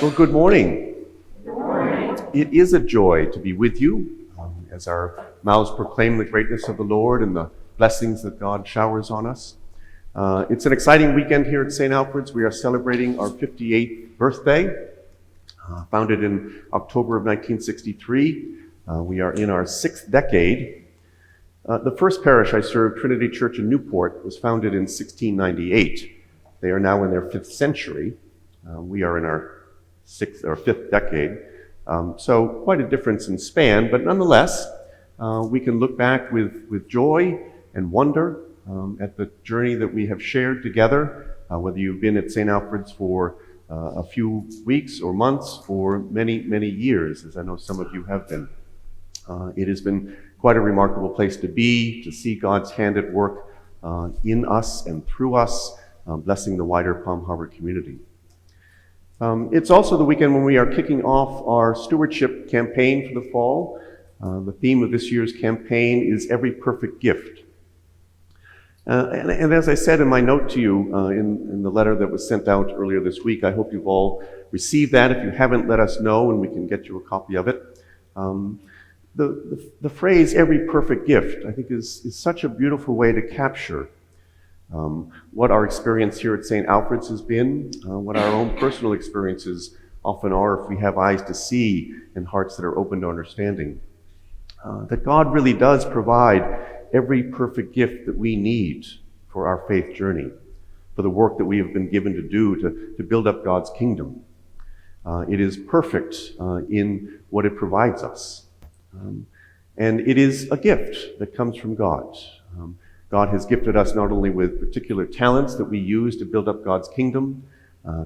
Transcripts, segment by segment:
Well, good morning. Good morning. It is a joy to be with you as our mouths proclaim the greatness of the Lord and the blessings that God showers on us. It's an exciting weekend here at St. Alfred's. We are celebrating our 58th birthday. Founded in October of 1963. We are in our 6th decade. The first parish I served, Trinity Church in Newport, was founded in 1698. They are now in their 5th century. We are in our 6th or 5th decade. So quite a difference in span, but nonetheless, we can look back with joy and wonder at the journey that we have shared together, whether you've been at St. Alfred's for a few weeks or months or many, many years, as I know some of you have been. It has been quite a remarkable place to be, to see God's hand at work in us and through us, blessing the wider Palm Harbor community. It's also the weekend when we are kicking off our stewardship campaign for the fall. The theme of this year's campaign is Every Perfect Gift. And as I said in my note to you in the letter that was sent out earlier this week, I hope you've all received that. If you haven't, let us know and we can get you a copy of it. The phrase every perfect gift, I think, is such a beautiful way to capture what our experience here at St. Alfred's has been, what our own personal experiences often are if we have eyes to see and hearts that are open to understanding. That God really does provide every perfect gift that we need for our faith journey, for the work that we have been given to do to build up God's kingdom. It is perfect in what it provides us. And it is a gift that comes from God. God has gifted us not only with particular talents that we use to build up God's kingdom,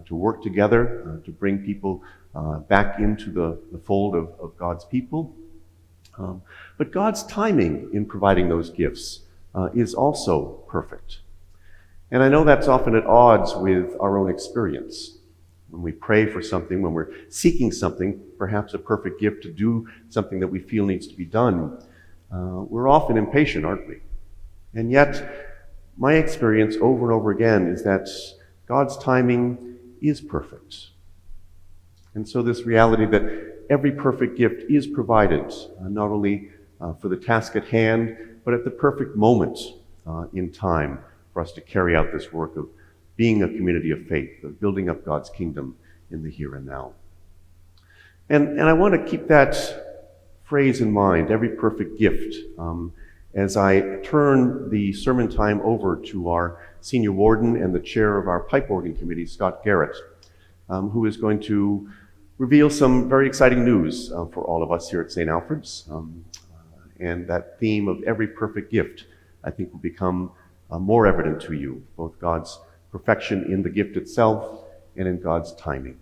to work together, to bring people back into the fold of God's people, but God's timing in providing those gifts is also perfect. And I know that's often at odds with our own experience. When we pray for something, when we're seeking something, perhaps a perfect gift to do something that we feel needs to be done, we're often impatient, aren't we? And yet, my experience over and over again is that God's timing is perfect. And so this reality that every perfect gift is provided, not only for the task at hand, but at the perfect moment in time for us to carry out this work of being a community of faith, of building up God's kingdom in the here and now. And I want to keep that phrase in mind, every perfect gift, as I turn the sermon time over to our senior warden and the chair of our pipe organ committee, Scott Garrett, who is going to reveal some very exciting news for all of us here at St. Alfred's. And that theme of every perfect gift, I think, will become more evident to you, both God's perfection in the gift itself and in God's timing.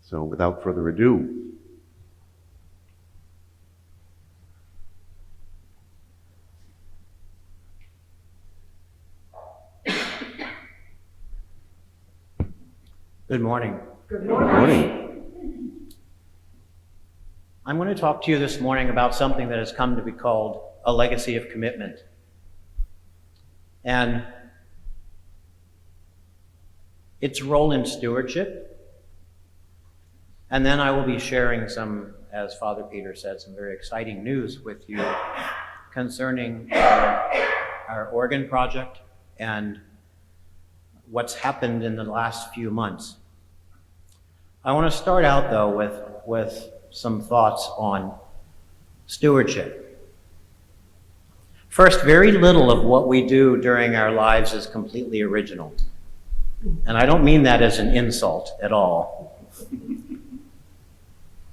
So without further ado, Good morning. Good morning. I'm going to talk to you this morning about something that has come to be called a legacy of commitment. And its role in stewardship. And then I will be sharing some, as Father Peter said, some very exciting news with you concerning our organ project and what's happened in the last few months. I want to start out, though, with some thoughts on stewardship. First, very little of what we do during our lives is completely original. And I don't mean that as an insult at all.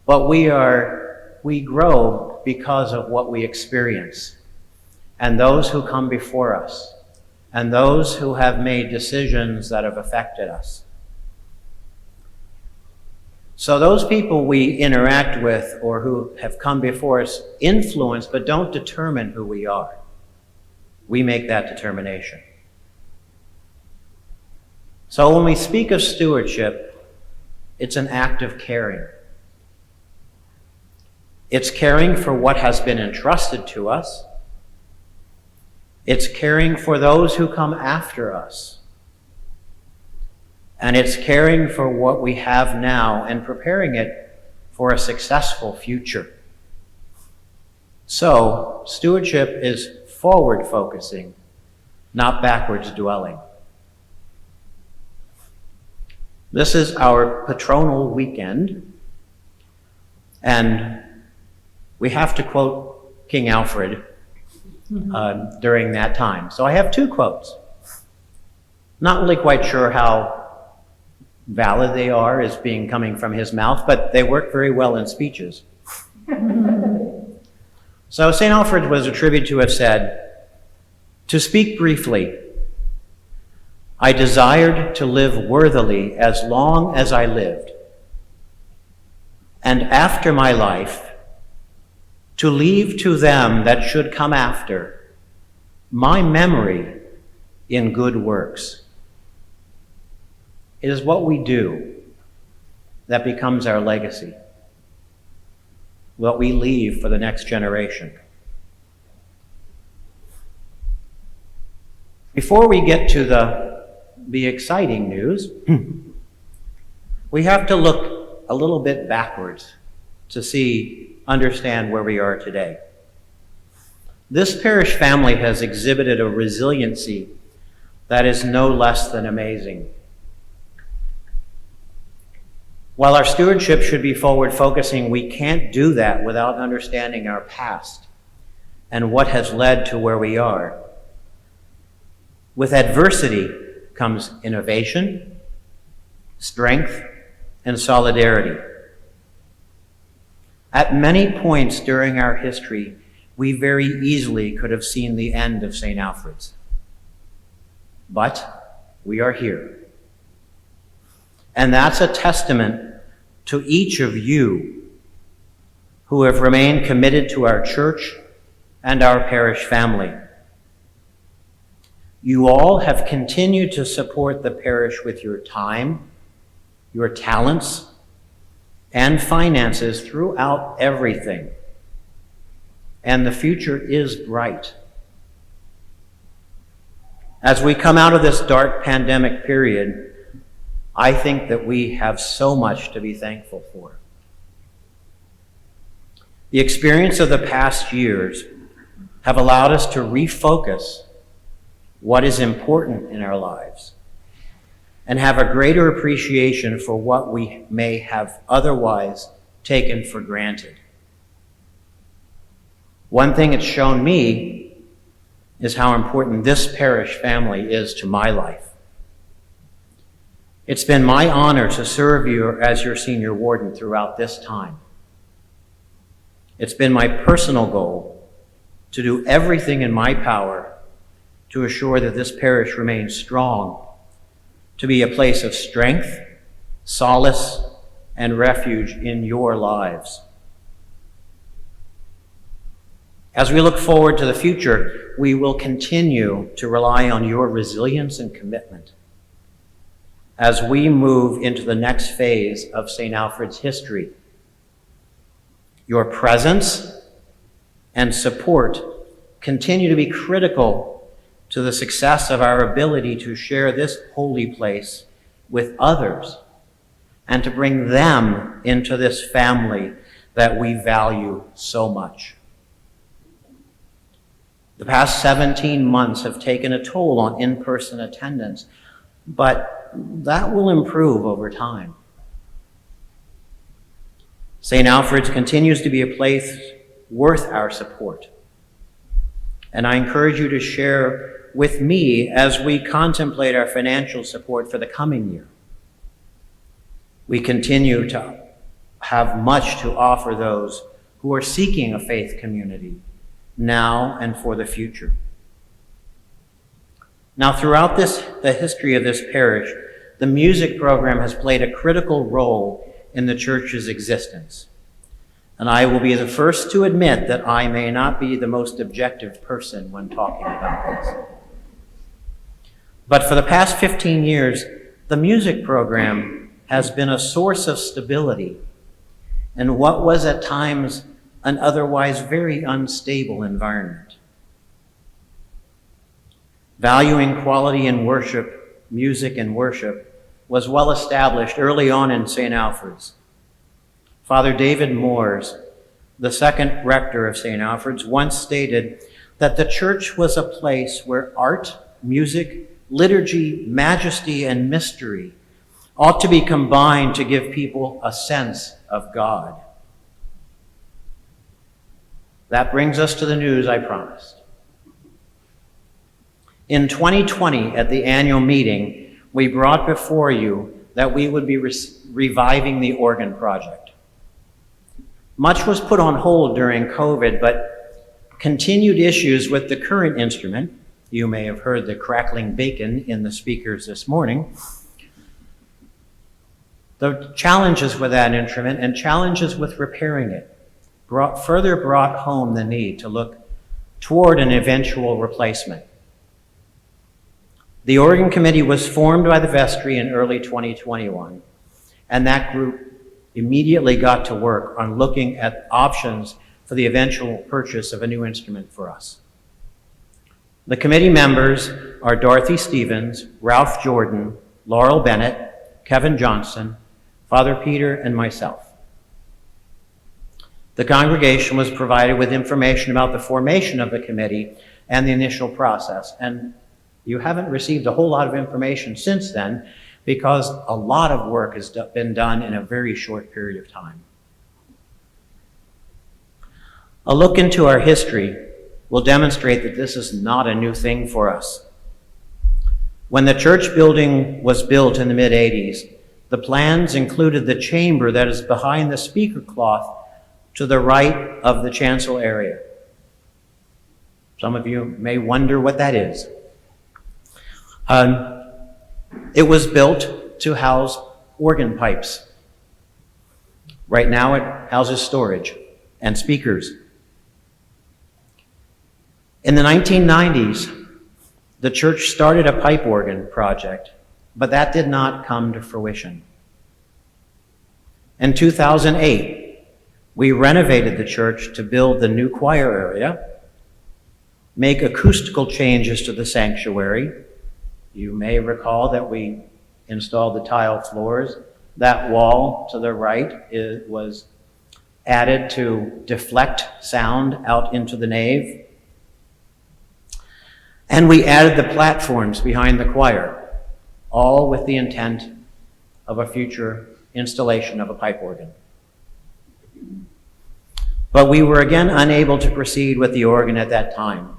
But we grow because of what we experience, and those who come before us, and those who have made decisions that have affected us. So those people we interact with or who have come before us influence but don't determine who we are. We make that determination. So when we speak of stewardship, it's an act of caring. It's caring for what has been entrusted to us. It's caring for those who come after us. and it's caring for what we have now and preparing it for a successful future. So, stewardship is forward-focusing, not backwards-dwelling. This is our patronal weekend, and we have to quote King Alfred during that time. So I have two quotes. Not really quite sure how valid they are as being coming from his mouth, but they work very well in speeches. So St. Alfred was attributed to have said, "To speak briefly, I desired to live worthily as long as I lived, and after my life, to leave to them that should come after my memory in good works." It is what we do that becomes our legacy, what we leave for the next generation. Before we get to the exciting news, we have to look a little bit backwards to understand where we are today. This parish family has exhibited a resiliency that is no less than amazing. While our stewardship should be forward-focusing, we can't do that without understanding our past and what has led to where we are. With adversity comes innovation, strength, and solidarity. At many points during our history, we very easily could have seen the end of St. Alfred's. But we are here. And that's a testament to each of you who have remained committed to our church and our parish family. You all have continued to support the parish with your time, your talents, and finances throughout everything. And the future is bright. As we come out of this dark pandemic period, I think that we have so much to be thankful for. The experience of the past years have allowed us to refocus what is important in our lives and have a greater appreciation for what we may have otherwise taken for granted. One thing it's shown me is how important this parish family is to my life. It's been my honor to serve you as your senior warden throughout this time. It's been my personal goal to do everything in my power to assure that this parish remains strong, to be a place of strength, solace, and refuge in your lives. As we look forward to the future, we will continue to rely on your resilience and commitment as we move into the next phase of St. Alfred's history. Your presence and support continue to be critical to the success of our ability to share this holy place with others and to bring them into this family that we value so much. The past 17 months have taken a toll on in-person attendance, but that will improve over time. St. Alfred's continues to be a place worth our support, and I encourage you to share with me as we contemplate our financial support for the coming year. We continue to have much to offer those who are seeking a faith community now and for the future. Now, throughout the history of this parish, the music program has played a critical role in the church's existence. And I will be the first to admit that I may not be the most objective person when talking about this. But for the past 15 years, the music program has been a source of stability in what was at times an otherwise very unstable environment. Valuing quality in worship, music and worship, was well established early on in St. Alfred's. Father David Moores, the second rector of St. Alfred's, once stated that the church was a place where art, music, liturgy, majesty, and mystery ought to be combined to give people a sense of God. That brings us to the news I promised. In 2020, at the annual meeting, we brought before you that we would be reviving the organ project. Much was put on hold during COVID, but continued issues with the current instrument, you may have heard the crackling bacon in the speakers this morning, the challenges with that instrument and challenges with repairing it further brought home the need to look toward an eventual replacement. The organ committee was formed by the vestry in early 2021, and that group immediately got to work on looking at options for the eventual purchase of a new instrument for us. The committee members are Dorothy Stevens, Ralph Jordan, Laurel Bennett, Kevin Johnson, Father Peter, and myself. The congregation was provided with information about the formation of the committee and the initial process, and you haven't received a whole lot of information since then because a lot of work has been done in a very short period of time. A look into our history will demonstrate that this is not a new thing for us. When the church building was built in the mid-'80s, the plans included the chamber that is behind the speaker cloth to the right of the chancel area. Some of you may wonder what that is. It was built to house organ pipes. Right now it houses storage and speakers. In the 1990s, the church started a pipe organ project, but that did not come to fruition. In 2008, we renovated the church to build the new choir area, make acoustical changes to the sanctuary. You may recall that we installed the tile floors. That wall to the right was added to deflect sound out into the nave. And we added the platforms behind the choir, all with the intent of a future installation of a pipe organ. But we were again unable to proceed with the organ at that time.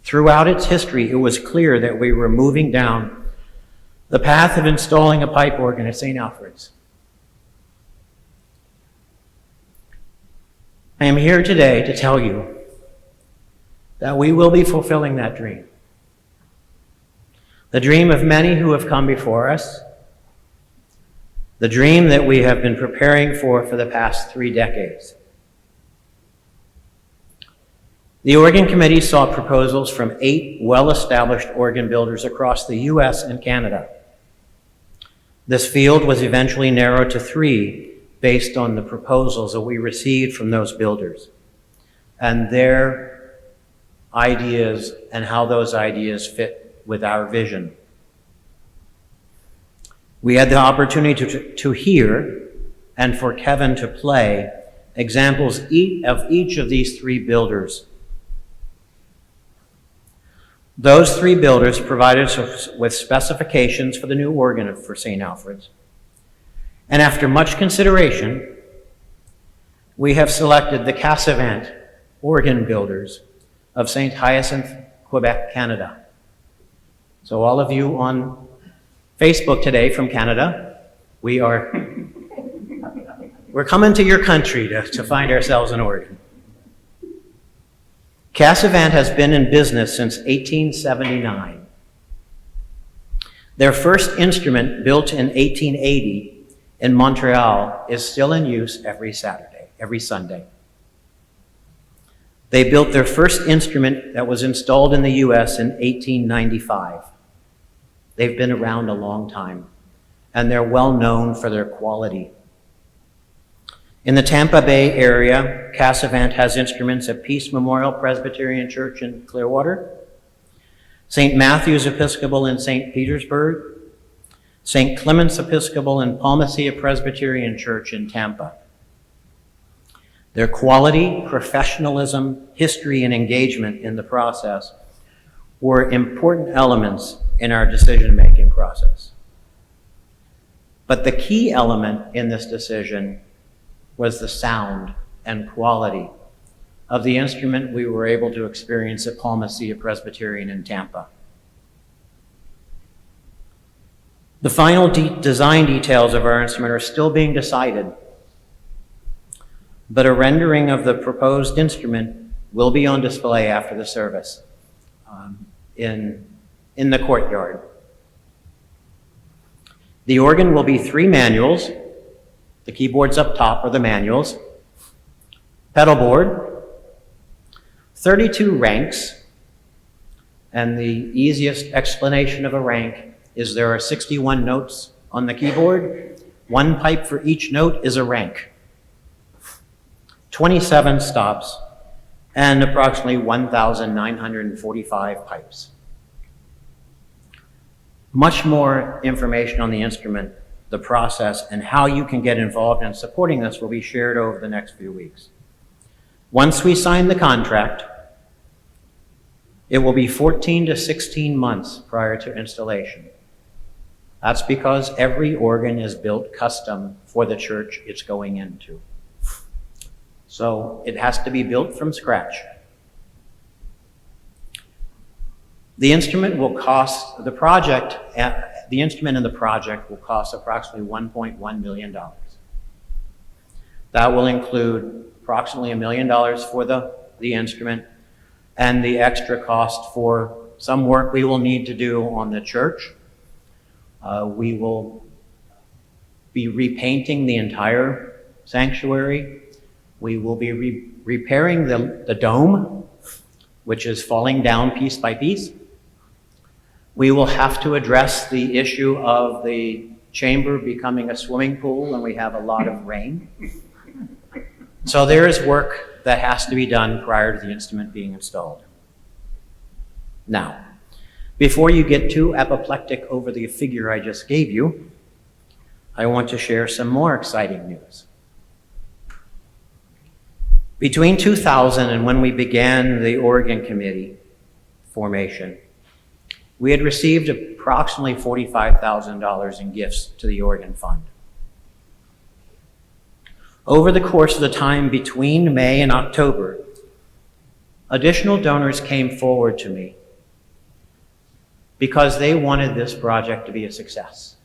Throughout its history, it was clear that we were moving down the path of installing a pipe organ at St. Alfred's. I am here today to tell you that we will be fulfilling that dream. The dream of many who have come before us, the dream that we have been preparing for the past 3 decades. The organ committee saw proposals from 8 well-established organ builders across the US and Canada. This field was eventually narrowed to 3 based on the proposals that we received from those builders and their ideas and how those ideas fit with our vision. We had the opportunity to hear and for Kevin to play examples of each of these 3 builders. Those 3 builders provided us with specifications for the new organ for St. Alfred's. And after much consideration, we have selected the Cassavant organ builders of St. Hyacinth, Quebec, Canada. So all of you on Facebook today from Canada, we're coming to your country to find ourselves an organ. Cassavant has been in business since 1879. Their first instrument, built in 1880 in Montreal, is still in use every Sunday. They built their first instrument that was installed in the US in 1895. They've been around a long time, and they're well known for their quality. In the Tampa Bay area, Cassavant has instruments at Peace Memorial Presbyterian Church in Clearwater, St. Matthew's Episcopal in St. Petersburg, St. Clement's Episcopal and Palmacia Presbyterian Church in Tampa. Their quality, professionalism, history, and engagement in the process were important elements in our decision-making process. But the key element in this decision was the sound and quality of the instrument we were able to experience at Palmacia Presbyterian in Tampa. The final design details of our instrument are still being decided, but a rendering of the proposed instrument will be on display after the service in the courtyard. The organ will be 3 manuals. The keyboards up top are the manuals. Pedal board, 32 ranks, and the easiest explanation of a rank is there are 61 notes on the keyboard. 1 pipe for each note is a rank. 27 stops, and approximately 1,945 pipes. Much more information on the instrument, the process, and how you can get involved in supporting this will be shared over the next few weeks. Once we sign the contract, it will be 14 to 16 months prior to installation. That's because every organ is built custom for the church it's going into. So it has to be built from scratch. The instrument will cost, the instrument and the project will cost approximately $1.1 million. That will include approximately $1 million for the instrument and the extra cost for some work we will need to do on the church. We will be repainting the entire sanctuary. We will be repairing the dome, which is falling down piece by piece. We will have to address the issue of the chamber becoming a swimming pool when we have a lot of rain. So there is work that has to be done prior to the instrument being installed. Now, before you get too apoplectic over the figure I just gave you, I want to share some more exciting news. Between 2000 and when we began the organ committee formation, we had received approximately $45,000 in gifts to the organ fund. Over the course of the time between May and October, additional donors came forward to me because they wanted this project to be a success.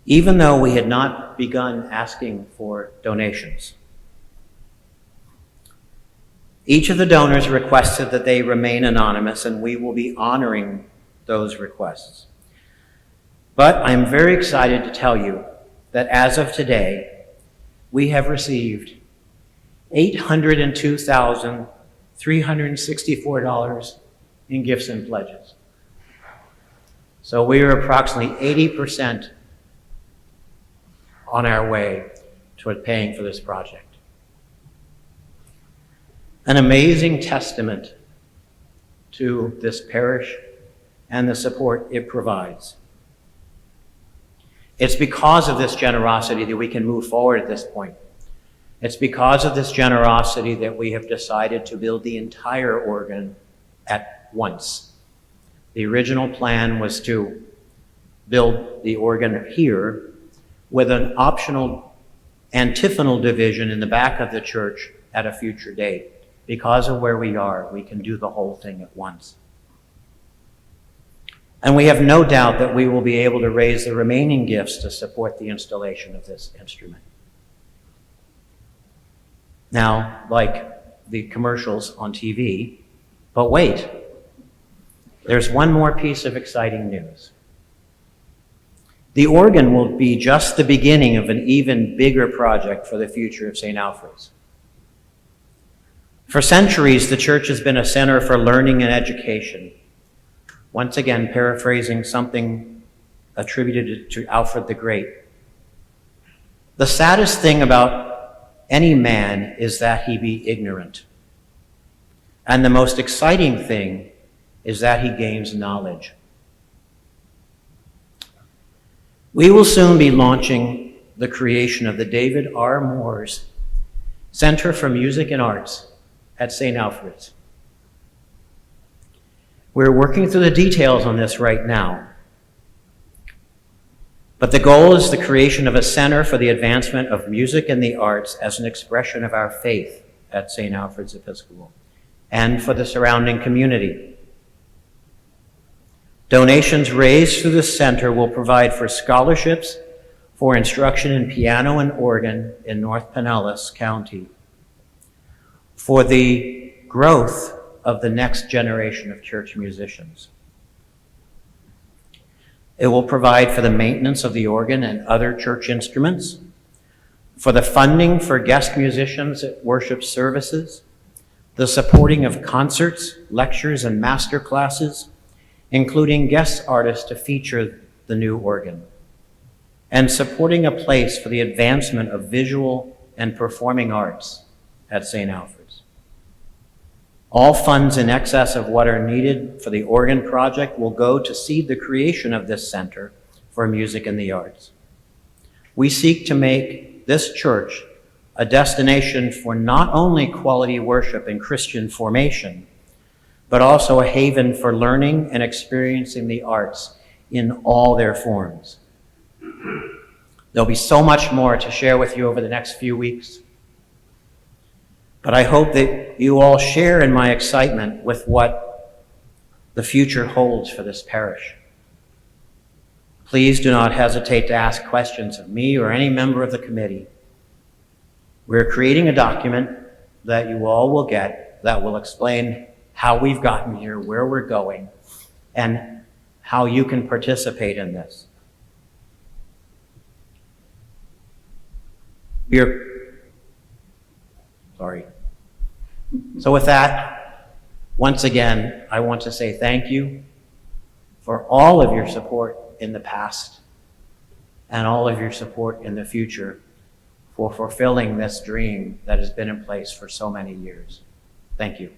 Even though we had not begun asking for donations. Each of the donors requested that they remain anonymous, and we will be honoring those requests. But I'm very excited to tell you that as of today, we have received $802,364 in gifts and pledges. So we are approximately 80% on our way toward paying for this project. An amazing testament to this parish and the support it provides. It's because of this generosity that we can move forward at this point. It's because of this generosity that we have decided to build the entire organ at once. The original plan was to build the organ here with an optional antiphonal division in the back of the church at a future date. Because of where we are, we can do the whole thing at once. And we have no doubt that we will be able to raise the remaining gifts to support the installation of this instrument. Now, like the commercials on TV, but wait, there's one more piece of exciting news. The organ will be just the beginning of an even bigger project for the future of St. Alfred's. For centuries, the church has been a center for learning and education. Once again, paraphrasing something attributed to Alfred the Great. The saddest thing about any man is that he be ignorant. And the most exciting thing is that he gains knowledge. We will soon be launching the creation of the David R. Moores Center for Music and Arts at St. Alfred's. We're working through the details on this right now. But the goal is the creation of a center for the advancement of music and the arts as an expression of our faith at St. Alfred's Episcopal and for the surrounding community. Donations raised through the center will provide for scholarships for instruction in piano and organ in North Pinellas County, for the growth of the next generation of church musicians. It will provide for the maintenance of the organ and other church instruments, for the funding for guest musicians at worship services, the supporting of concerts, lectures, and master classes, including guest artists to feature the new organ, and supporting a place for the advancement of visual and performing arts at St. Alfred's. All funds in excess of what are needed for the organ project will go to seed the creation of this center for music and the arts. We seek to make this church a destination for not only quality worship and Christian formation, but also a haven for learning and experiencing the arts in all their forms. There'll be so much more to share with you over the next few weeks, but I hope that you all share in my excitement with what the future holds for this parish. Please do not hesitate to ask questions of me or any member of the committee. We're creating a document that you all will get that will explain how we've gotten here, where we're going, and how you can participate in this. So with that, once again, I want to say thank you for all of your support in the past and all of your support in the future for fulfilling this dream that has been in place for so many years. Thank you.